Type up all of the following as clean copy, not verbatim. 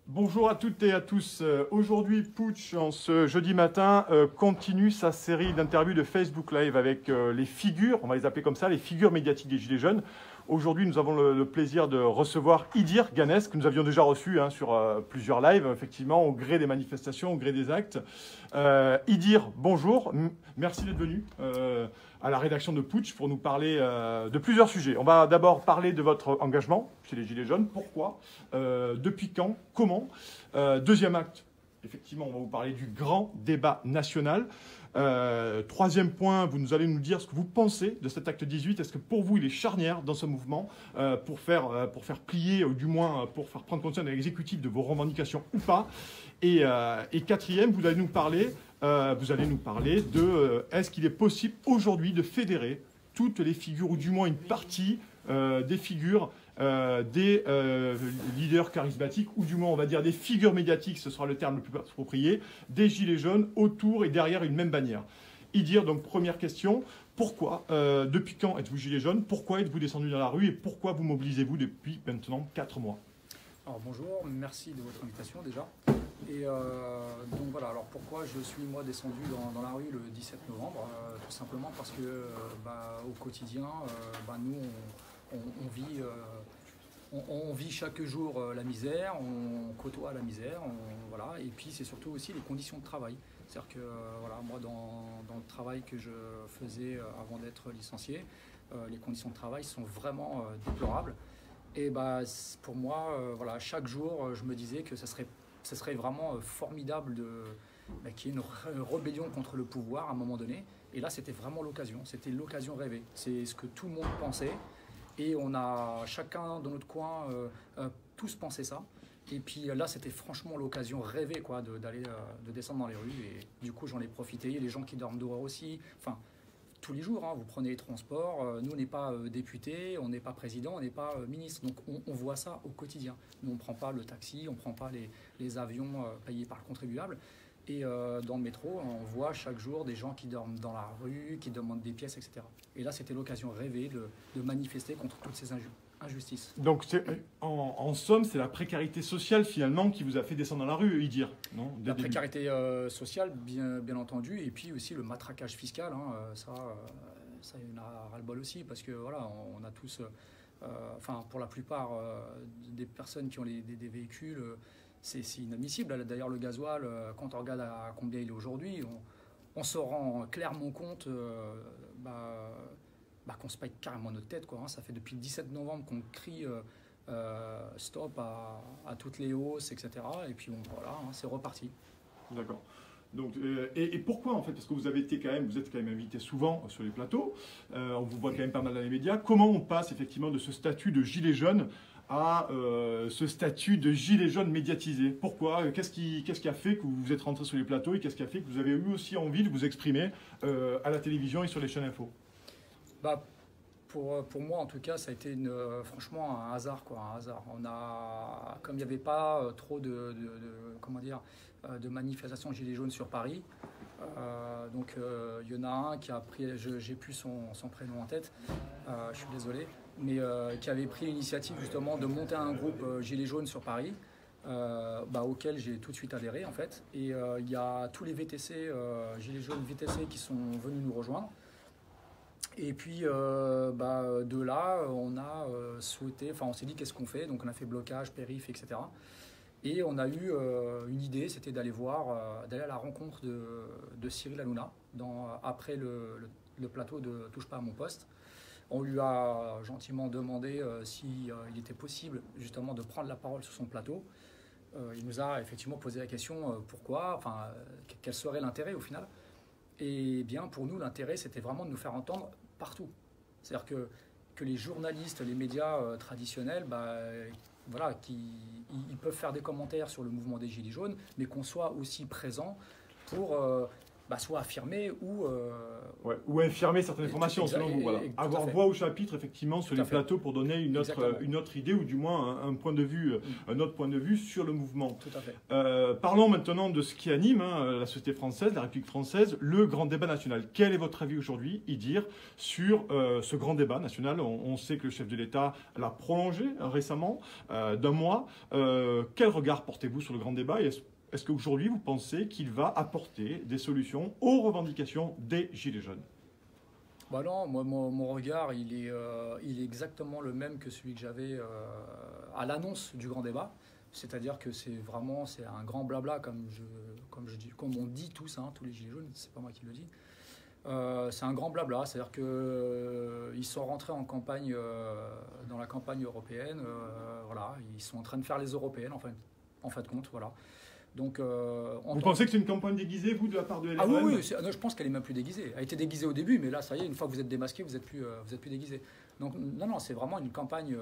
Bonjour à toutes et à tous. Aujourd'hui, Putsch, en ce jeudi matin, continue sa série d'interviews de Facebook Live avec les figures, on va les appeler comme ça, les figures médiatiques des Gilets jaunes. Aujourd'hui, nous avons le plaisir de recevoir Idir Ganès, que nous avions déjà reçu sur plusieurs lives, effectivement, au gré des manifestations, au gré des actes. Idir, bonjour. Merci d'être venu à la rédaction de Putsch pour nous parler de plusieurs sujets. On va d'abord parler de votre engagement chez les Gilets jaunes. Pourquoi depuis quand? Comment? Deuxième acte, effectivement, on va vous parler du grand débat national. Troisième point, vous allez nous dire ce que vous pensez de cet acte 18. Est-ce que pour vous, il est charnière dans ce mouvement pour faire plier, ou du moins pour faire prendre conscience à l'exécutif de vos revendications ou pas? Et quatrième, vous allez nous parler de est-ce qu'il est possible aujourd'hui de fédérer toutes les figures, ou du moins une partie des figures des leaders charismatiques, ou du moins on va dire des figures médiatiques, ce sera le terme le plus approprié, des Gilets jaunes autour et derrière une même bannière. Idir, donc première question, pourquoi, depuis quand êtes-vous Gilets jaunes? Pourquoi êtes-vous descendu dans la rue et pourquoi vous mobilisez-vous depuis maintenant 4 mois? Alors bonjour, merci de votre invitation déjà. Et donc voilà, alors pourquoi je suis moi descendu dans la rue le 17 novembre tout simplement parce que au quotidien, nous on vit chaque jour la misère, on côtoie la misère, voilà. Et puis c'est surtout aussi les conditions de travail. C'est-à-dire que moi dans le travail que je faisais avant d'être licencié, les conditions de travail sont vraiment déplorables. Et pour moi, chaque jour, je me disais que ce serait vraiment formidable qu'il y ait une rébellion contre le pouvoir à un moment donné. Et là, c'était vraiment l'occasion. C'était l'occasion rêvée. C'est ce que tout le monde pensait. Et on a chacun dans notre coin tous pensé ça. Et puis là, c'était franchement l'occasion rêvée de descendre dans les rues. Et du coup, j'en ai profité. Il y a les gens qui dorment dehors aussi. Enfin, tous les jours, vous prenez les transports. Nous, on n'est pas député, on n'est pas président, on n'est pas ministre. Donc, on voit ça au quotidien. Nous, on ne prend pas le taxi, on ne prend pas les avions payés par le contribuable. Et dans le métro, on voit chaque jour des gens qui dorment dans la rue, qui demandent des pièces, etc. Et là, c'était l'occasion rêvée de manifester contre toutes ces injustices. Donc, en somme, c'est la précarité sociale, finalement, qui vous a fait descendre dans la rue, Idir, non? La précarité sociale, bien entendu, et puis aussi le matraquage fiscal, ça il y en a ras-le-bol aussi, parce que voilà, on a tous, pour la plupart des personnes qui ont des véhicules, c'est inadmissible. D'ailleurs, le gasoil, quand on regarde à combien il est aujourd'hui, on se rend clairement compte qu'on se paye carrément notre tête, quoi. Ça fait depuis le 17 novembre qu'on crie stop à toutes les hausses, etc. Et puis bon, voilà, c'est reparti. D'accord. Donc, et pourquoi en fait? Parce que vous êtes quand même invité souvent sur les plateaux, on vous voit quand même pas mal dans les médias. Comment on passe effectivement de ce statut de gilet jaune à ce statut de gilet jaune médiatisé? Pourquoi? Qu'est-ce qui a fait que vous êtes rentré sur les plateaux et qu'est-ce qui a fait que vous avez eu aussi envie de vous exprimer à la télévision et sur les chaînes info? Pour moi, en tout cas, ça a été franchement un hasard, quoi, un hasard. Comme il n'y avait pas trop de manifestations gilets jaunes sur Paris, il y en a un qui a pris, j'ai plus son prénom en tête, je suis désolé, mais qui avait pris l'initiative justement de monter un groupe gilets jaunes sur Paris, auquel j'ai tout de suite adhéré en fait. Et il y a tous les VTC, gilets jaunes VTC qui sont venus nous rejoindre. Et puis de là, on a on s'est dit qu'est-ce qu'on fait, donc on a fait blocage, périph, etc. Et on a eu une idée, c'était d'aller à la rencontre de Cyril Hanouna après le plateau de Touche pas à mon poste. On lui a gentiment demandé s'il était possible justement de prendre la parole sur son plateau. Il nous a effectivement posé la question pourquoi, quel serait l'intérêt au final. Et bien pour nous, l'intérêt, c'était vraiment de nous faire entendre partout. C'est-à-dire que les journalistes, les médias traditionnels, ils peuvent faire des commentaires sur le mouvement des Gilets jaunes, mais qu'on soit aussi présent pour soit affirmer ou infirmer certaines informations, selon vous. Voilà. Avoir voix au chapitre, effectivement, sur les plateaux pour donner une autre idée, ou du moins un point de vue, un autre point de vue sur le mouvement. Tout à fait. Parlons maintenant de ce qui anime la société française, la République française, le grand débat national. Quel est votre avis aujourd'hui, Idir, sur ce grand débat national? On sait que le chef de l'État l'a prolongé récemment d'un mois. Quel regard portez-vous sur le grand débat, et est-ce qu'aujourd'hui, vous pensez qu'il va apporter des solutions aux revendications des Gilets jaunes? Bah non, moi, mon regard, il est exactement le même que celui que j'avais à l'annonce du grand débat. C'est-à-dire que c'est un grand blabla, comme on dit tous, hein, tous les Gilets jaunes, c'est pas moi qui le dis. C'est un grand blabla, c'est-à-dire qu'ils sont rentrés en campagne, dans la campagne européenne, voilà, ils sont en train de faire les européennes, en fin de compte, voilà. Donc, vous pensez que c'est une campagne déguisée, vous, de la part de LREM? Ah oui, non, je pense qu'elle est même plus déguisée. Elle a été déguisée au début, mais là, ça y est, une fois que vous êtes démasqué, vous n'êtes plus déguisé. Donc, non, c'est vraiment une campagne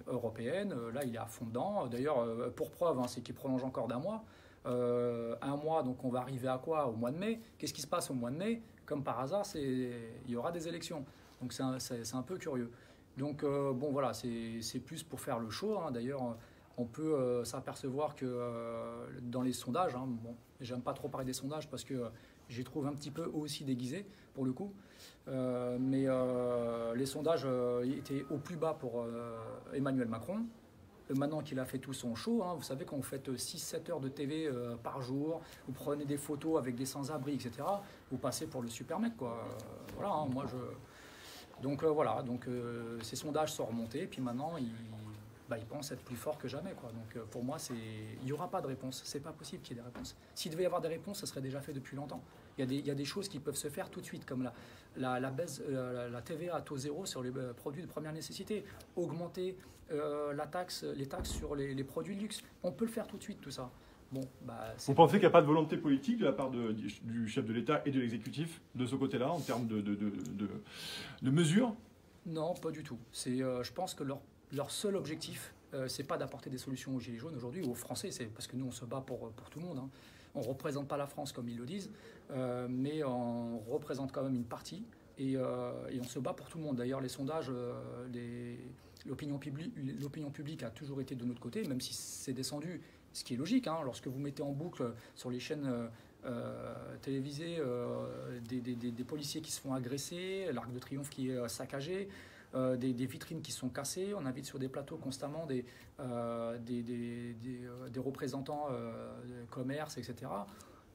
européenne. Là, il est à fond dedans. D'ailleurs, pour preuve, hein, c'est qu'il prolonge encore d'un mois. Un mois, donc on va arriver à quoi? Au mois de mai. Qu'est-ce qui se passe au mois de mai? Comme par hasard, il y aura des élections. Donc, c'est un peu curieux. Donc, bon, voilà, c'est plus pour faire le show, hein. D'ailleurs, on peut s'apercevoir que dans les sondages, hein, bon, j'aime pas trop parler des sondages parce que j'y trouve un petit peu aussi déguisés pour le coup, mais les sondages étaient au plus bas pour Emmanuel Macron. Maintenant qu'il a fait tout son show, hein, vous savez, quand vous faites 6-7 heures de TV par jour, vous prenez des photos avec des sans-abri, etc., vous passez pour le super mec, quoi. Voilà, hein, donc voilà, ces sondages sont remontés, puis maintenant ils pensent être plus forts que jamais, quoi. Donc pour moi, il n'y aura pas de réponse. C'est pas possible qu'il y ait des réponses. S'il devait y avoir des réponses, ça serait déjà fait depuis longtemps. Il y a des choses qui peuvent se faire tout de suite, comme la baisse, la TVA à taux zéro sur les produits de première nécessité, augmenter les taxes sur les produits de luxe. On peut le faire tout de suite, tout ça. Bon, vous pensez qu'il n'y a pas de volonté politique de la part du chef de l'État et de l'exécutif de ce côté-là, en termes de mesures? Non, pas du tout. Je pense que leur seul objectif, c'est pas d'apporter des solutions aux Gilets jaunes aujourd'hui, ou aux Français, c'est parce que nous, on se bat pour tout le monde, hein. On ne représente pas la France comme ils le disent, mais on représente quand même une partie, et on se bat pour tout le monde. D'ailleurs, les sondages, l'opinion publique a toujours été de notre côté, même si c'est descendu, ce qui est logique, hein. Lorsque vous mettez en boucle sur les chaînes télévisées des policiers qui se font agresser, l'Arc de Triomphe qui est saccagé, des vitrines qui sont cassées. On invite sur des plateaux constamment des représentants de commerce, etc.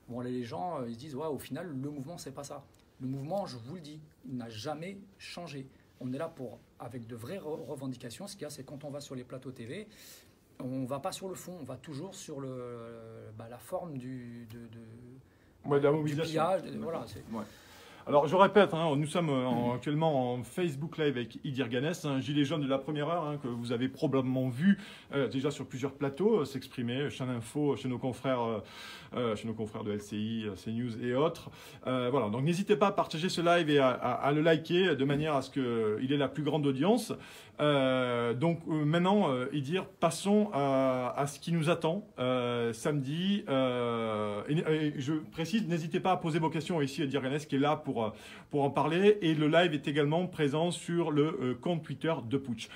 Bon, les gens, ils se disent, ouais, au final, le mouvement, c'est pas ça. Le mouvement, je vous le dis, n'a jamais changé. On est là avec de vraies revendications. Ce qu'il y a, c'est quand on va sur les plateaux TV, on ne va pas sur le fond, on va toujours sur la forme de la mobilisation. Du pillage. Voilà, ouais. Alors, je répète, hein, nous sommes actuellement en Facebook Live avec Idir Ganès, un gilet jaune de la première heure, hein, que vous avez probablement vu déjà sur plusieurs plateaux s'exprimer, chaîne info, chez nos confrères de LCI, CNews et autres. Voilà, donc n'hésitez pas à partager ce live et à le liker de manière à ce qu'il ait la plus grande audience. Maintenant, Idir, passons à ce qui nous attend samedi. Et je précise, n'hésitez pas à poser vos questions ici à Idir Ganès qui est là pour en parler. Et le live est également présent sur le compte Twitter de Putsch.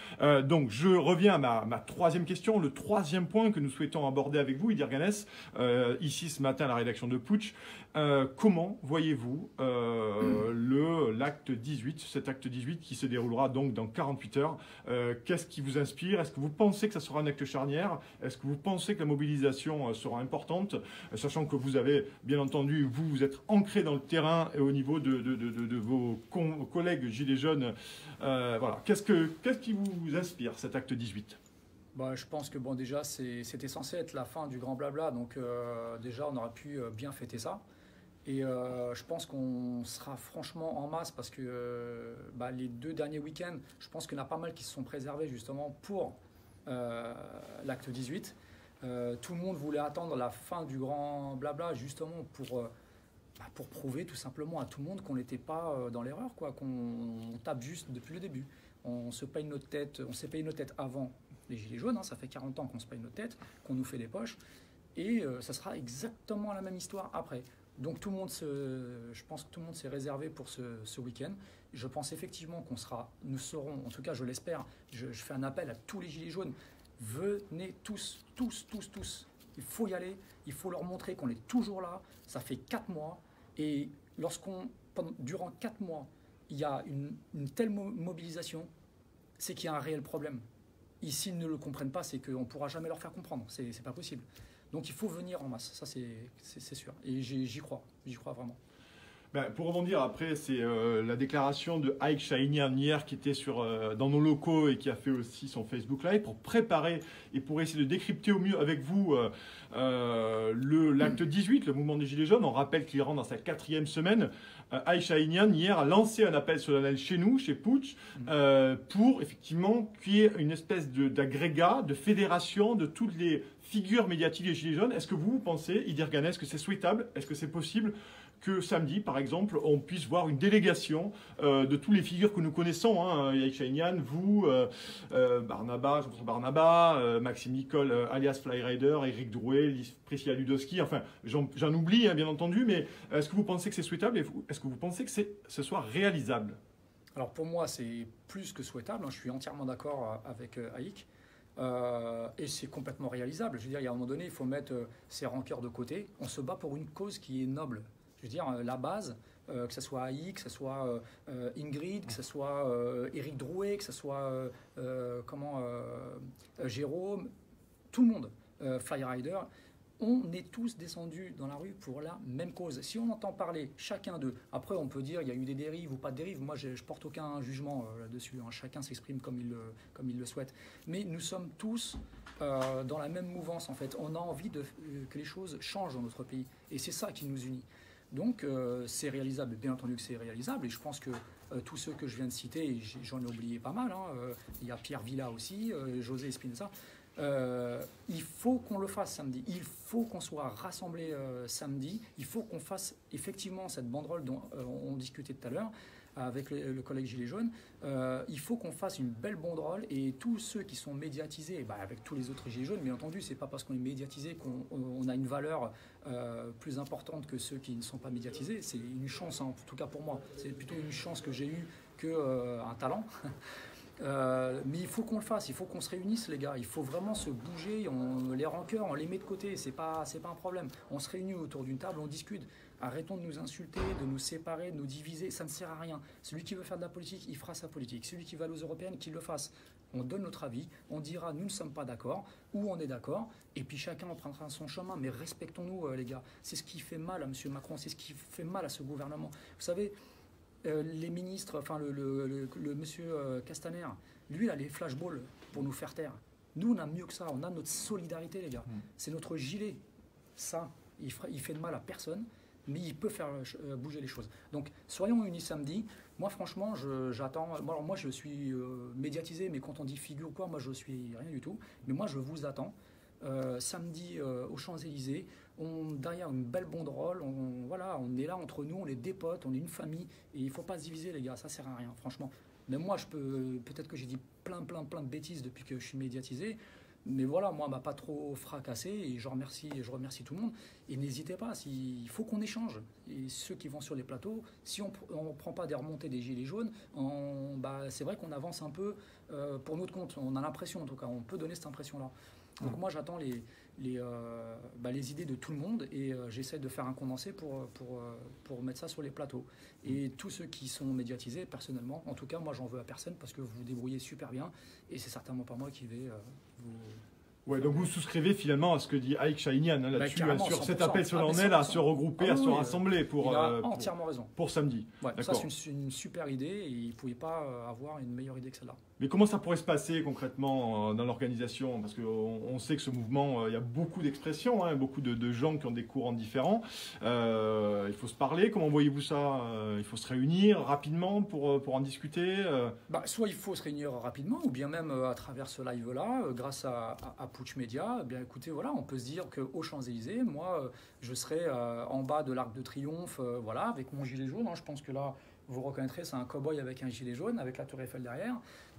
Donc, je reviens à ma troisième question, le troisième point que nous souhaitons aborder avec vous, Idir Ganès, ici ce matin à la rédaction de Putsch. Comment voyez-vous l'acte 18, cet acte 18 qui se déroulera donc dans 48 heures? Qu'est-ce qui vous inspire? Est-ce que vous pensez que ça sera un acte charnière? Est-ce que vous pensez que la mobilisation sera importante? Sachant que vous avez, bien entendu, vous êtes ancré dans le terrain et au niveau de vos collègues gilets jaunes. Voilà. Qu'est-ce qui vous inspire, cet acte 18? Je pense que déjà, c'était censé être la fin du grand blabla. Donc déjà, on aurait pu bien fêter ça. Et je pense qu'on sera franchement en masse parce que les 2 derniers week-ends, je pense qu'il y en a pas mal qui se sont préservés justement pour l'acte 18. Tout le monde voulait attendre la fin du grand blabla justement pour prouver tout simplement à tout le monde qu'on n'était pas dans l'erreur, quoi, qu'on tape juste depuis le début. On s'est payé notre tête avant les Gilets jaunes, hein, ça fait 40 ans qu'on se paye notre tête, qu'on nous fait des poches, et ça sera exactement la même histoire après. Donc je pense que tout le monde s'est réservé pour ce week-end. Je pense effectivement nous serons, en tout cas je l'espère, je fais un appel à tous les gilets jaunes. Venez tous. Il faut y aller, il faut leur montrer qu'on est toujours là. Ça fait 4 mois et durant 4 mois, il y a une telle mobilisation, c'est qu'il y a un réel problème. Et s'ils ne le comprennent pas, c'est qu'on ne pourra jamais leur faire comprendre. C'est pas possible. Donc il faut venir en masse, ça c'est sûr. Et j'y crois vraiment. Ben, pour rebondir après, c'est la déclaration de Aik Shahinian hier qui était dans nos locaux et qui a fait aussi son Facebook Live pour préparer et pour essayer de décrypter au mieux avec vous l'acte 18, le mouvement des Gilets jaunes. On rappelle qu'il rentre dans sa 4e semaine. Aik Shahinian hier a lancé un appel solennel chez nous, chez Putsch, pour effectivement qu'il y ait une espèce d'agrégat, de fédération de toutes les figures médiatiques des Gilets jaunes. Est-ce que vous pensez, Idir Ganez, que c'est souhaitable? Est-ce que c'est possible que samedi, par exemple, on puisse voir une délégation de toutes les figures que nous connaissons, Aik Shahinian, vous, Barnaba, Jean-François Barnaba, Maxime Nicole, alias Flyrider, Éric Drouet, Priscilla Ludowski, enfin, j'en oublie, bien entendu, mais est-ce que vous pensez que c'est souhaitable et est-ce que vous pensez que ce soit réalisable? Alors pour moi, c'est plus que souhaitable, je suis entièrement d'accord avec Aik. Et c'est complètement réalisable. Je veux dire, il y a un moment donné, il faut mettre ses rancœurs de côté. On se bat pour une cause qui est noble. Je veux dire, la base, que ce soit Aik, que ce soit Ingrid, que ce soit Éric Drouet, que ce soit Jérôme, tout le monde, Flyrider, on est tous descendus dans la rue pour la même cause. Si on entend parler chacun d'eux, après on peut dire il y a eu des dérives ou pas de dérives, moi je porte aucun jugement là-dessus, chacun s'exprime comme il le souhaite. Mais nous sommes tous dans la même mouvance en fait. On a envie que les choses changent dans notre pays et c'est ça qui nous unit. Donc c'est réalisable, bien entendu que c'est réalisable et je pense que tous ceux que je viens de citer, et j'en ai oublié pas mal, il y a Pierre Villa aussi, José Espinosa, il faut qu'on le fasse samedi, il faut qu'on soit rassemblés samedi, il faut qu'on fasse effectivement cette banderole dont on discutait tout à l'heure avec le collègue Gilets jaunes, il faut qu'on fasse une belle banderole et tous ceux qui sont médiatisés, avec tous les autres Gilets jaunes, bien entendu, c'est pas parce qu'on est médiatisé qu'on a une valeur plus importante que ceux qui ne sont pas médiatisés, c'est une chance, en tout cas pour moi, c'est plutôt une chance que j'ai eue qu'un talent. Mais il faut qu'on le fasse, il faut qu'on se réunisse les gars, il faut vraiment se bouger, les rancœurs on les met de côté, c'est pas un problème, on se réunit autour d'une table, on discute, arrêtons de nous insulter, de nous séparer, de nous diviser, ça ne sert à rien. Celui qui veut faire de la politique, il fera sa politique, celui qui va aux européennes, qu'il le fasse. On donne notre avis, on dira nous ne sommes pas d'accord, ou on est d'accord, et puis chacun prendra son chemin, mais respectons-nous les gars, c'est ce qui fait mal à M. Macron, c'est ce qui fait mal à ce gouvernement. Vous savez, les ministres, enfin le monsieur Castaner, lui il a les flashballs pour nous faire taire. Nous on a mieux que ça, on a notre solidarité les gars. C'est notre gilet. Ça, il fait de mal à personne, mais il peut faire bouger les choses. Donc soyons unis samedi. Moi franchement, j'attends. Alors moi je suis médiatisé, mais quand on dit figure ou quoi, moi je suis rien du tout. Mais moi je vous attends. Samedi aux Champs-Élysées, derrière une belle banderole, on est là entre nous, on est des potes, on est une famille, et il ne faut pas se diviser les gars, ça sert à rien, franchement. Même moi, peut-être que j'ai dit plein de bêtises depuis que je suis médiatisé, mais voilà, moi, m'a pas trop fracassé, et je remercie tout le monde. Et n'hésitez pas, il faut qu'on échange. Et ceux qui vont sur les plateaux, si on ne prend pas des remontées des Gilets jaunes, c'est vrai qu'on avance un peu pour notre compte, on a l'impression en tout cas, on peut donner cette impression-là. Donc moi j'attends les idées de tout le monde et j'essaie de faire un condensé pour mettre ça sur les plateaux. Et tous ceux qui sont médiatisés, personnellement, en tout cas moi j'en veux à personne parce que vous vous débrouillez super bien et c'est certainement pas moi qui vais vous... Ouais, donc vous souscrivez finalement à ce que dit Aik Shahinian là-dessus, sur cet appel solennel à se regrouper, à se rassembler pour entièrement raison. Pour samedi. Ouais, ça c'est une super idée et il ne pouvait pas avoir une meilleure idée que celle-là. Mais comment ça pourrait se passer concrètement dans l'organisation? Parce qu'on sait que ce mouvement, il y a beaucoup d'expressions, beaucoup de gens qui ont des courants différents. Il faut se parler. Comment voyez-vous ça? Il faut se réunir rapidement pour en discuter soit il faut se réunir rapidement, ou bien même à travers ce live-là, grâce à Putsch Média, bien écoutez, voilà, on peut se dire qu'aux Champs-Élysées, moi, je serai en bas de l'Arc de Triomphe, avec mon gilet jaune. Je pense que là, vous reconnaîtrez, c'est un cow-boy avec un gilet jaune, avec la Tour Eiffel derrière.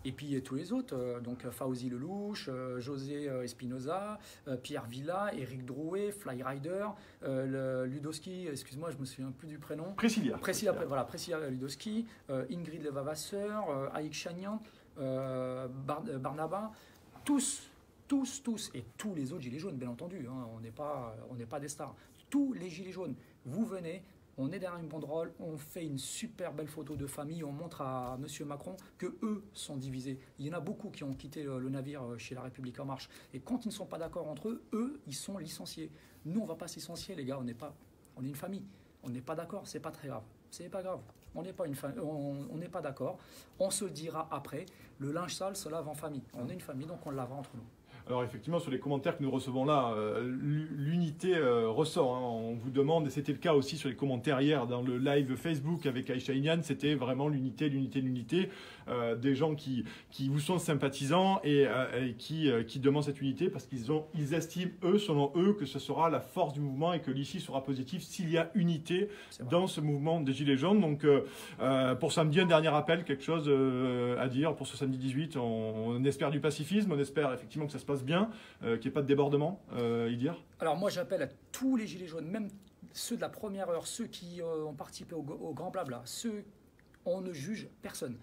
Et puis tous les autres, donc Fauzi Lelouch, José Espinoza, Pierre Villa, Éric Drouet, Flyrider, Ludowski, excuse-moi, je me souviens plus du prénom. Priscilla. Voilà, Priscilla Ludowski, Ingrid Levavasseur, Aïk Chagnan, Barnaba, tous, et tous les autres gilets jaunes, bien entendu, hein, on n'est pas des stars. Tous les gilets jaunes, vous venez, on est derrière une banderole, on fait une super belle photo de famille, on montre à M. Macron que eux sont divisés. Il y en a beaucoup qui ont quitté le navire chez La République En Marche. Et quand ils ne sont pas d'accord entre eux, ils sont licenciés. Nous, on ne va pas se licencier, les gars, on est une famille. On n'est pas d'accord, c'est pas très grave. C'est pas grave. On n'est pas une famille, on n'est pas d'accord. On se le dira après. Le linge sale se lave en famille. On est une famille, donc on le lavera entre nous. Alors effectivement, sur les commentaires que nous recevons là, l'unité ressort. Hein. On vous demande, et c'était le cas aussi sur les commentaires hier dans le live Facebook avec Aïcha Ignan, c'était vraiment l'unité. Des gens qui vous sont sympathisants et qui demandent cette unité parce qu'ils estiment, selon eux, que ce sera la force du mouvement et que l'issue sera positive s'il y a unité dans ce mouvement des Gilets jaunes. Donc pour samedi, un dernier appel, quelque chose à dire pour ce samedi 18. On espère du pacifisme, on espère effectivement que ça se passe bien, qu'il n'y ait pas de débordement, Idir. Alors moi j'appelle à tous les gilets jaunes, même ceux de la première heure, ceux qui ont participé au grand blabla, on ne juge personne.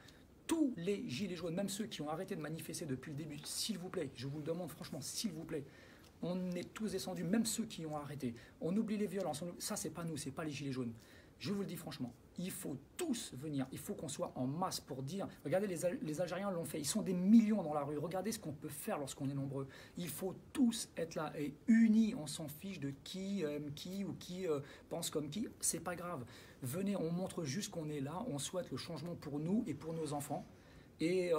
Tous les gilets jaunes, même ceux qui ont arrêté de manifester depuis le début, s'il vous plaît, je vous le demande franchement, s'il vous plaît, on est tous descendus, même ceux qui ont arrêté. On oublie les violences, ça c'est pas nous, c'est pas les gilets jaunes. Je vous le dis franchement, il faut tous venir, il faut qu'on soit en masse pour dire, regardez les Algériens l'ont fait, ils sont des millions dans la rue, regardez ce qu'on peut faire lorsqu'on est nombreux. Il faut tous être là et unis, on s'en fiche de qui aime qui ou qui pense comme qui, c'est pas grave. Venez, on montre juste qu'on est là, on souhaite le changement pour nous et pour nos enfants. Et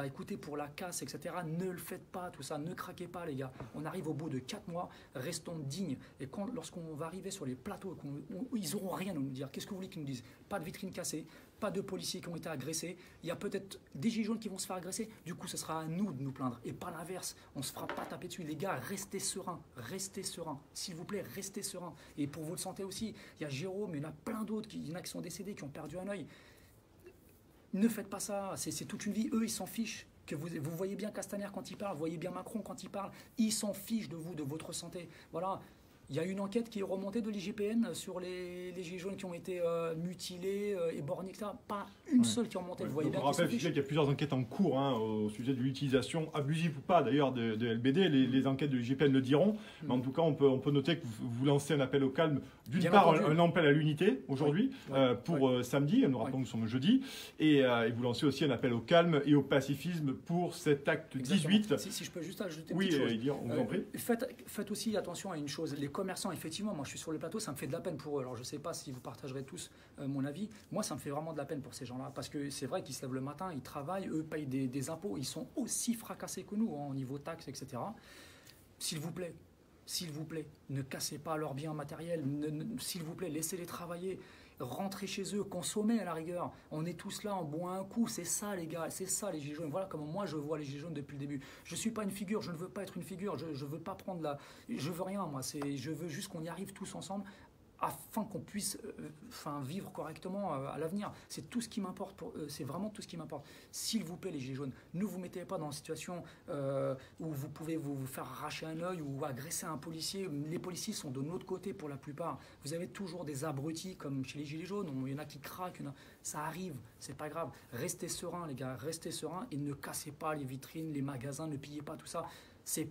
écoutez, pour la casse, etc., ne le faites pas, tout ça, ne craquez pas, les gars. On arrive au bout de 4 mois, restons dignes. Et lorsqu'on va arriver sur les plateaux, ils n'auront rien à nous dire. Qu'est-ce que vous voulez qu'ils nous disent? Pas de vitrine cassée, pas de policiers qui ont été agressés. Il y a peut-être des gilets jaunes qui vont se faire agresser. Du coup, ce sera à nous de nous plaindre et pas l'inverse. On ne se fera pas taper dessus. Les gars, restez sereins, s'il vous plaît, restez sereins. Et pour votre santé aussi, il y a Jérôme, il y en a plein d'autres, il y en a qui sont décédés, qui ont perdu un œil. Ne faites pas ça, c'est toute une vie. Eux, ils s'en fichent. Que vous voyez bien Castaner quand il parle, vous voyez bien Macron quand il parle. Ils s'en fichent de vous, de votre santé. Voilà. Il y a une enquête qui est remontée de l'IGPN sur les gilets jaunes qui ont été mutilés, éborgnés, etc. Pas une seule qui est remontée. Vous voyez bien on rappelle qu'il y a plusieurs enquêtes en cours au sujet de l'utilisation abusive ou pas d'ailleurs de LBD. Les enquêtes de l'IGPN le diront. Mais en tout cas, on peut noter que vous lancez un appel au calme. D'une part, un appel à l'unité aujourd'hui pour samedi. Nous rappelons que nous sommes jeudi. Et vous lancez aussi un appel au calme et au pacifisme pour cet acte 18. Si je peux juste ajouter une petite chose. Oui, on vous en prie. Faites aussi attention à une chose. Les commerçants, effectivement, moi je suis sur le plateau, ça me fait de la peine pour eux. Alors je ne sais pas si vous partagerez tous mon avis. Moi, ça me fait vraiment de la peine pour ces gens-là. Parce que c'est vrai qu'ils se lèvent le matin, ils travaillent, eux payent des impôts. Ils sont aussi fracassés que nous au niveau taxes, etc. S'il vous plaît, ne cassez pas leurs biens matériels. S'il vous plaît, laissez-les travailler. Rentrez chez eux, consommez à la rigueur. On est tous là, on boit un coup. C'est ça, les gars, c'est ça les gilets jaunes. Voilà comment moi je vois les gilets jaunes depuis le début. Je ne suis pas une figure, je ne veux pas être une figure. Je ne veux pas prendre je veux rien, moi. Je veux juste qu'on y arrive tous ensemble afin qu'on puisse vivre correctement à l'avenir. C'est tout ce qui m'importe. C'est vraiment tout ce qui m'importe. S'il vous plaît, les gilets jaunes, ne vous mettez pas dans une situation où vous pouvez vous faire arracher un œil ou agresser un policier. Les policiers sont de notre côté pour la plupart. Vous avez toujours des abrutis comme chez les gilets jaunes. Il y en a qui craquent. Ça arrive, c'est pas grave. Restez sereins, les gars. Restez sereins et ne cassez pas les vitrines, les magasins, ne pillez pas tout ça. C'est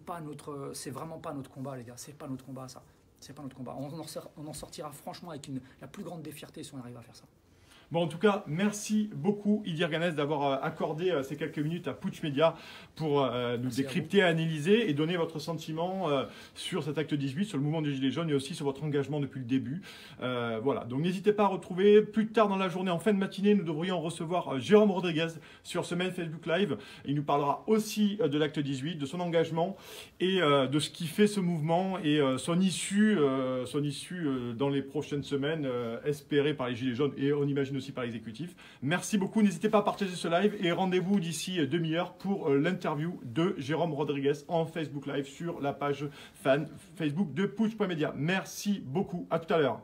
vraiment pas notre combat, les gars. C'est pas notre combat, ça. C'est pas notre combat. On en sortira franchement avec la plus grande des fiertés si on arrive à faire ça. Bon, en tout cas, merci beaucoup Idir Ganez d'avoir accordé ces quelques minutes à Putsch Média pour nous décrypter, analyser et donner votre sentiment sur cet acte 18, sur le mouvement des Gilets jaunes et aussi sur votre engagement depuis le début. Voilà, donc n'hésitez pas à retrouver plus tard dans la journée, en fin de matinée, nous devrions recevoir Jérôme Rodriguez sur Semaine Facebook Live. Il nous parlera aussi de l'acte 18, de son engagement et de ce qui fait ce mouvement et son issue dans les prochaines semaines, espérée par les Gilets jaunes et on imagine aussi par l'exécutif. Merci beaucoup, n'hésitez pas à partager ce live et rendez-vous d'ici demi-heure pour l'interview de Jérôme Rodriguez en Facebook Live sur la page fan Facebook de Putsch.media. Merci beaucoup, à tout à l'heure.